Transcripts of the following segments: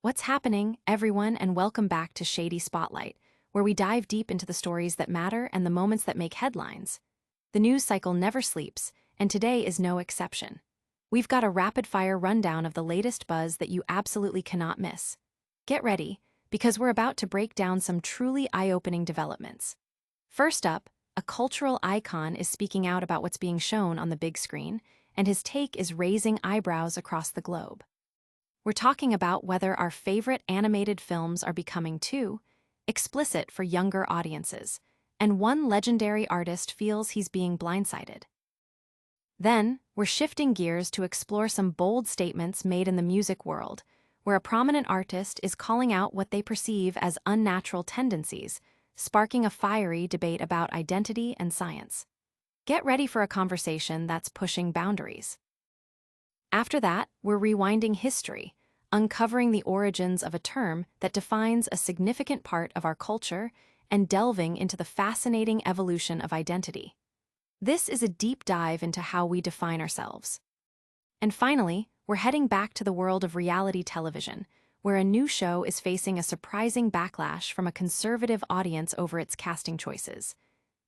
What's happening, everyone, and welcome back to Shady Spotlight, where we dive deep into the stories that matter and the moments that make headlines. The news cycle never sleeps, and today is no exception. We've got a rapid-fire rundown of the latest buzz that you absolutely cannot miss. Get ready, because we're about to break down some truly eye-opening developments. First up, a cultural icon is speaking out about what's being shown on the big screen, and his take is raising eyebrows across the globe. We're talking about whether our favorite animated films are becoming too explicit for younger audiences, and one legendary artist feels he's being blindsided. Then, we're shifting gears to explore some bold statements made in the music world, where a prominent artist is calling out what they perceive as unnatural tendencies, sparking a fiery debate about identity and science. Get ready for a conversation that's pushing boundaries. After that, we're rewinding history, uncovering the origins of a term that defines a significant part of our culture and delving into the fascinating evolution of identity. This is a deep dive into how we define ourselves. And finally, we're heading back to the world of reality television, where a new show is facing a surprising backlash from a conservative audience over its casting choices.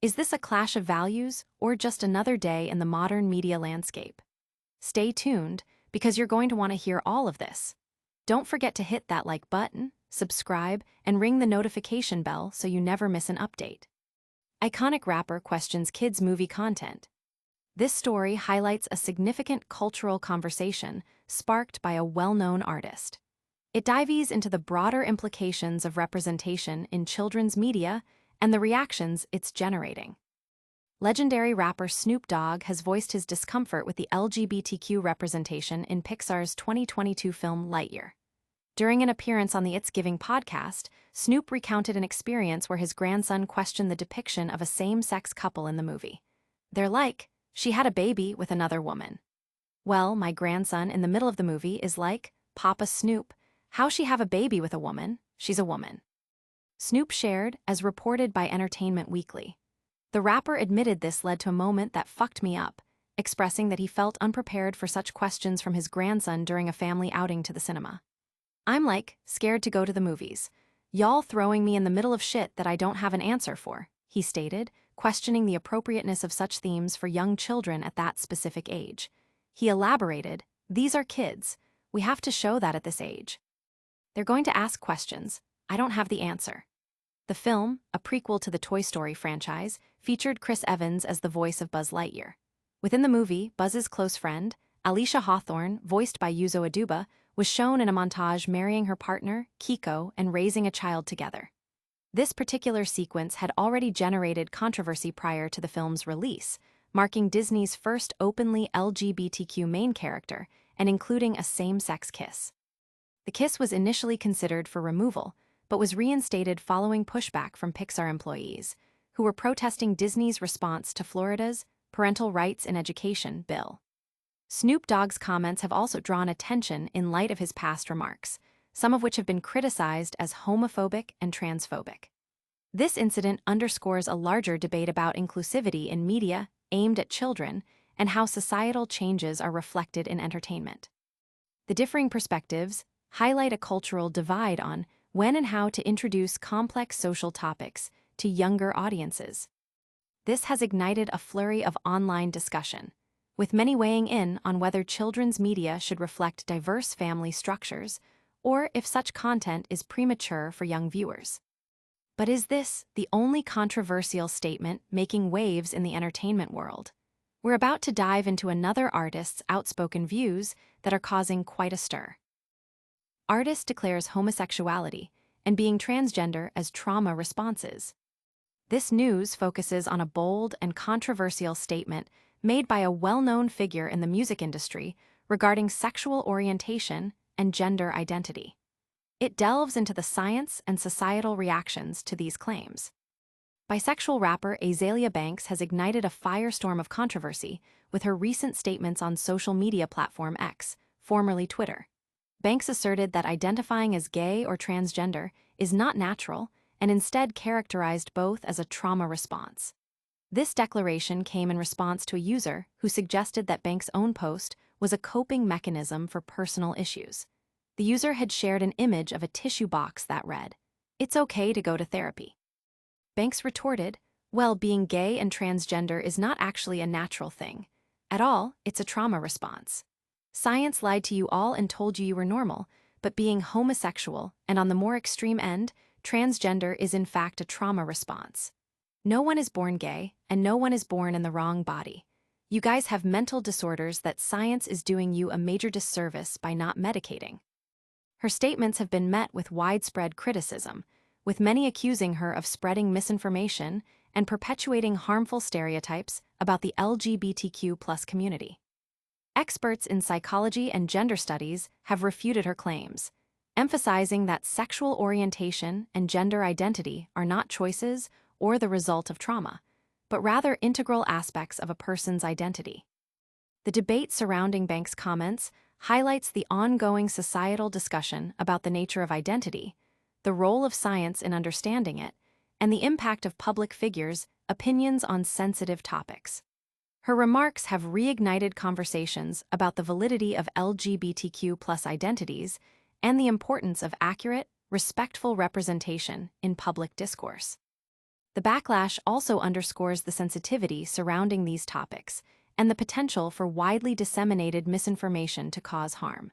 Is this a clash of values, or just another day in the modern media landscape? Stay tuned, because you're going to want to hear all of this. Don't forget to hit that like button, subscribe, and ring the notification bell so you never miss an update. Iconic rapper questions kids' movie content. This story highlights a significant cultural conversation sparked by a well-known artist. It dives into the broader implications of representation in children's media and the reactions it's generating. Legendary rapper Snoop Dogg has voiced his discomfort with the LGBTQ representation in Pixar's 2022 film Lightyear. During an appearance on the It's Giving podcast, Snoop recounted an experience where his grandson questioned the depiction of a same-sex couple in the movie. They're like, she had a baby with another woman. Well, my grandson in the middle of the movie is like, Papa Snoop, how she have a baby with a woman? She's a woman. Snoop shared, as reported by Entertainment Weekly. The rapper admitted this led to a moment that fucked me up, expressing that he felt unprepared for such questions from his grandson during a family outing to the cinema. I'm like, scared to go to the movies. Y'all throwing me in the middle of shit that I don't have an answer for, he stated, questioning the appropriateness of such themes for young children at that specific age. He elaborated, these are kids. We have to show that at this age. They're going to ask questions. I don't have the answer. The film, a prequel to the Toy Story franchise, featured Chris Evans as the voice of Buzz Lightyear. Within the movie, Buzz's close friend, Alicia Hawthorne, voiced by Yuzo Aduba, was shown in a montage marrying her partner, Kiko, and raising a child together. This particular sequence had already generated controversy prior to the film's release, marking Disney's first openly LGBTQ main character and including a same-sex kiss. The kiss was initially considered for removal, but was reinstated following pushback from Pixar employees, who were protesting Disney's response to Florida's Parental Rights in Education bill. Snoop Dogg's comments have also drawn attention in light of his past remarks, some of which have been criticized as homophobic and transphobic. This incident underscores a larger debate about inclusivity in media aimed at children and how societal changes are reflected in entertainment. The differing perspectives highlight a cultural divide on when and how to introduce complex social topics to younger audiences. This has ignited a flurry of online discussion, with many weighing in on whether children's media should reflect diverse family structures or if such content is premature for young viewers. But is this the only controversial statement making waves in the entertainment world? We're about to dive into another artist's outspoken views that are causing quite a stir. Artist declares homosexuality and being transgender as trauma responses. This news focuses on a bold and controversial statement made by a well-known figure in the music industry regarding sexual orientation and gender identity. It delves into the science and societal reactions to these claims. Bisexual rapper Azealia Banks has ignited a firestorm of controversy with her recent statements on social media platform X, formerly Twitter. Banks asserted that identifying as gay or transgender is not natural and instead characterized both as a trauma response. This declaration came in response to a user who suggested that Banks' own post was a coping mechanism for personal issues. The user had shared an image of a tissue box that read, "It's okay to go to therapy." Banks retorted, "Well, being gay and transgender is not actually a natural thing. At all, it's a trauma response. Science lied to you all and told you were normal, but being homosexual, and on the more extreme end, transgender is in fact a trauma response. No one is born gay, and no one is born in the wrong body. You guys have mental disorders that science is doing you a major disservice by not medicating." Her statements have been met with widespread criticism, with many accusing her of spreading misinformation and perpetuating harmful stereotypes about the LGBTQ+ community. Experts in psychology and gender studies have refuted her claims, emphasizing that sexual orientation and gender identity are not choices or the result of trauma, but rather integral aspects of a person's identity. The debate surrounding Banks' comments highlights the ongoing societal discussion about the nature of identity, the role of science in understanding it, and the impact of public figures' opinions on sensitive topics. Her remarks have reignited conversations about the validity of LGBTQ+ identities and the importance of accurate, respectful representation in public discourse. The backlash also underscores the sensitivity surrounding these topics and the potential for widely disseminated misinformation to cause harm.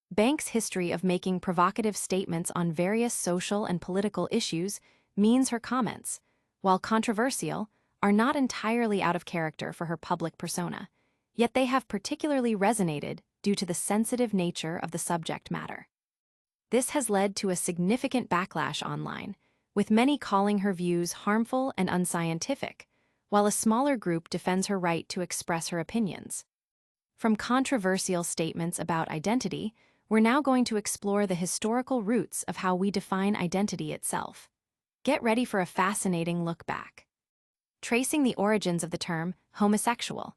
Banks' history of making provocative statements on various social and political issues means her comments, while controversial, are not entirely out of character for her public persona, yet they have particularly resonated due to the sensitive nature of the subject matter. This has led to a significant backlash online, with many calling her views harmful and unscientific, while a smaller group defends her right to express her opinions. From controversial statements about identity, we're now going to explore the historical roots of how we define identity itself. Get ready for a fascinating look back. Tracing the origins of the term homosexual.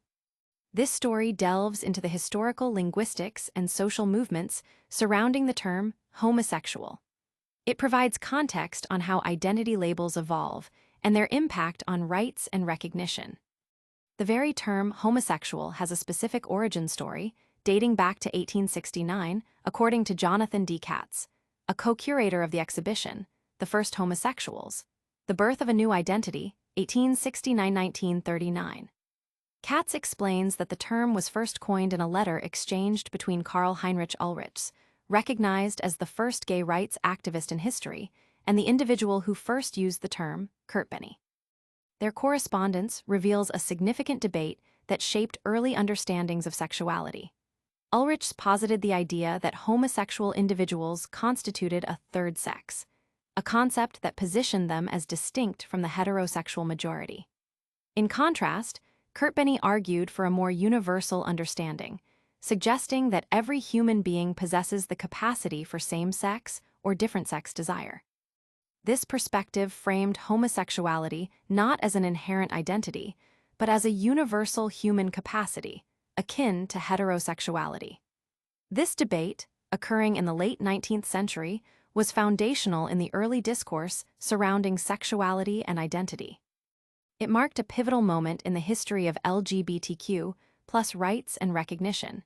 This story delves into the historical linguistics and social movements surrounding the term homosexual. It provides context on how identity labels evolve and their impact on rights and recognition. The very term homosexual has a specific origin story dating back to 1869, according to Jonathan D. Katz, a co-curator of the exhibition, The First Homosexuals, The Birth of a New Identity, 1869–1939. Katz explains that the term was first coined in a letter exchanged between Karl Heinrich Ulrichs, recognized as the first gay rights activist in history, and the individual who first used the term, Kurt Benny. Their correspondence reveals a significant debate that shaped early understandings of sexuality. Ulrichs posited the idea that homosexual individuals constituted a third sex, a concept that positioned them as distinct from the heterosexual majority. In contrast, Kurt Benny argued for a more universal understanding, suggesting that every human being possesses the capacity for same-sex or different-sex desire. This perspective framed homosexuality not as an inherent identity, but as a universal human capacity, akin to heterosexuality. This debate, occurring in the late 19th century, was foundational in the early discourse surrounding sexuality and identity. It marked a pivotal moment in the history of LGBTQ+ rights and recognition,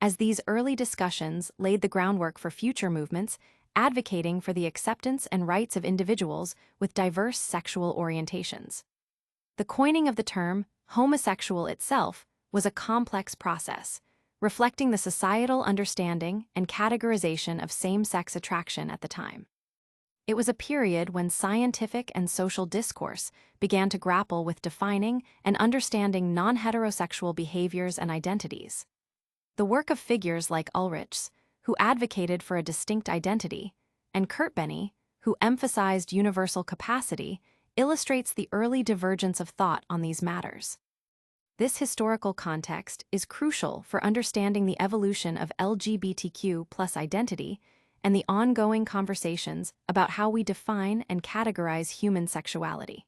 as these early discussions laid the groundwork for future movements advocating for the acceptance and rights of individuals with diverse sexual orientations. The coining of the term homosexual itself was a complex process, reflecting the societal understanding and categorization of same-sex attraction at the time. It was a period when scientific and social discourse began to grapple with defining and understanding non-heterosexual behaviors and identities. The work of figures like Ulrichs, who advocated for a distinct identity, and Kurt Benny, who emphasized universal capacity, illustrates the early divergence of thought on these matters. This historical context is crucial for understanding the evolution of LGBTQ+ identity and the ongoing conversations about how we define and categorize human sexuality.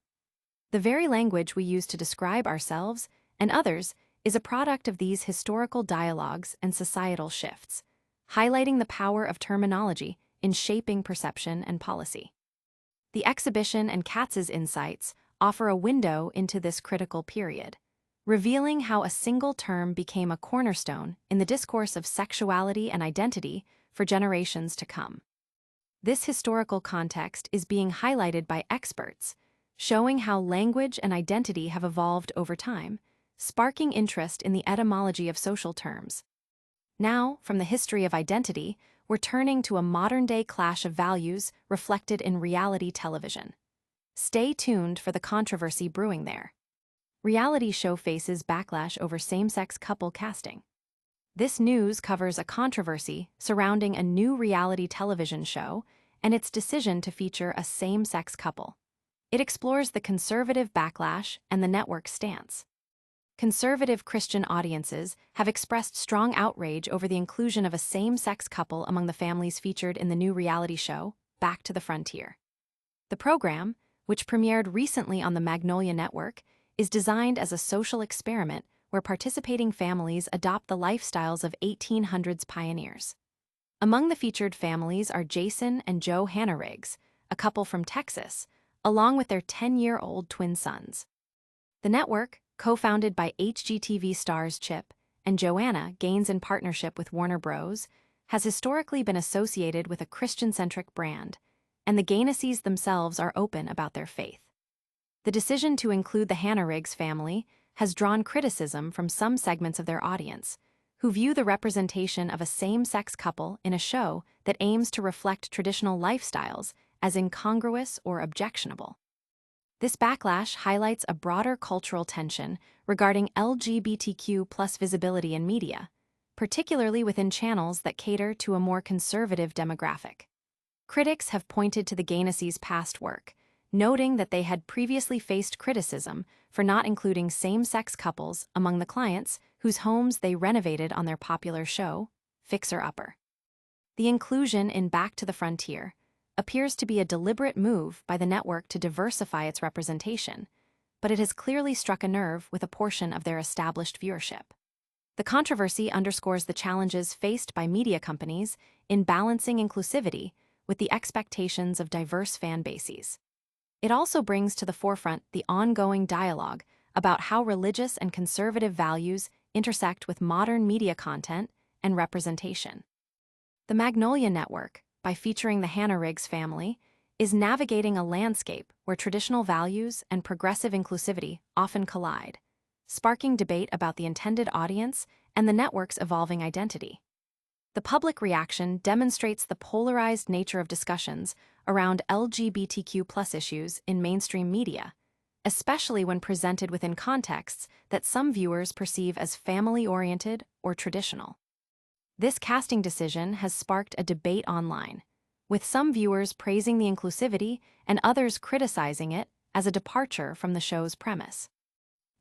The very language we use to describe ourselves and others is a product of these historical dialogues and societal shifts, highlighting the power of terminology in shaping perception and policy. The exhibition and Katz's insights offer a window into this critical period, revealing how a single term became a cornerstone in the discourse of sexuality and identity for generations to come. This historical context is being highlighted by experts, showing how language and identity have evolved over time, sparking interest in the etymology of social terms. Now, from the history of identity, we're turning to a modern-day clash of values reflected in reality television. Stay tuned for the controversy brewing there. Reality show faces backlash over same-sex couple casting. This news covers a controversy surrounding a new reality television show and its decision to feature a same-sex couple. It explores the conservative backlash and the network's stance. Conservative Christian audiences have expressed strong outrage over the inclusion of a same-sex couple among the families featured in the new reality show, Back to the Frontier. The program, which premiered recently on the Magnolia Network, is designed as a social experiment where participating families adopt the lifestyles of 1800s pioneers. Among the featured families are Jason and Joe Hannariggs, a couple from Texas, along with their 10-year-old twin sons. The network, co-founded by HGTV stars Chip and Joanna Gaines in partnership with Warner Bros., has historically been associated with a Christian-centric brand, and the Gaineses themselves are open about their faith. The decision to include the Hannariggs family has drawn criticism from some segments of their audience, who view the representation of a same-sex couple in a show that aims to reflect traditional lifestyles as incongruous or objectionable. This backlash highlights a broader cultural tension regarding LGBTQ+ visibility in media, particularly within channels that cater to a more conservative demographic. Critics have pointed to the Gaineses' past work, noting that they had previously faced criticism for not including same-sex couples among the clients whose homes they renovated on their popular show, Fixer Upper. The inclusion in Back to the Frontier appears to be a deliberate move by the network to diversify its representation, but it has clearly struck a nerve with a portion of their established viewership. The controversy underscores the challenges faced by media companies in balancing inclusivity with the expectations of diverse fan bases. It also brings to the forefront the ongoing dialogue about how religious and conservative values intersect with modern media content and representation. The Magnolia Network, by featuring the Hannariggs family, is navigating a landscape where traditional values and progressive inclusivity often collide, sparking debate about the intended audience and the network's evolving identity. The public reaction demonstrates the polarized nature of discussions around LGBTQ+ issues in mainstream media, especially when presented within contexts that some viewers perceive as family-oriented or traditional. This casting decision has sparked a debate online, with some viewers praising the inclusivity and others criticizing it as a departure from the show's premise.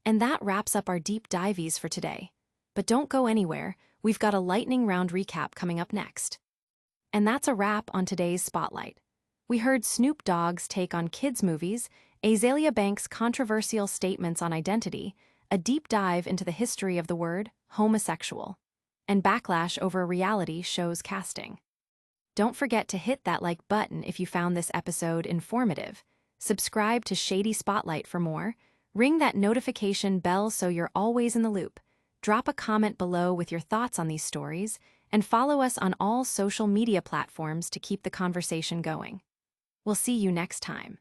And that wraps up our deep dives for today. But don't go anywhere, we've got a lightning round recap coming up next. And that's a wrap on today's Spotlight. We heard Snoop Dogg's take on kids' movies, Azealia Banks' controversial statements on identity, a deep dive into the history of the word homosexual, and backlash over reality show's casting. Don't forget to hit that like button if you found this episode informative. Subscribe to Shady Spotlight for more. Ring that notification bell so you're always in the loop. Drop a comment below with your thoughts on these stories, and follow us on all social media platforms to keep the conversation going. We'll see you next time.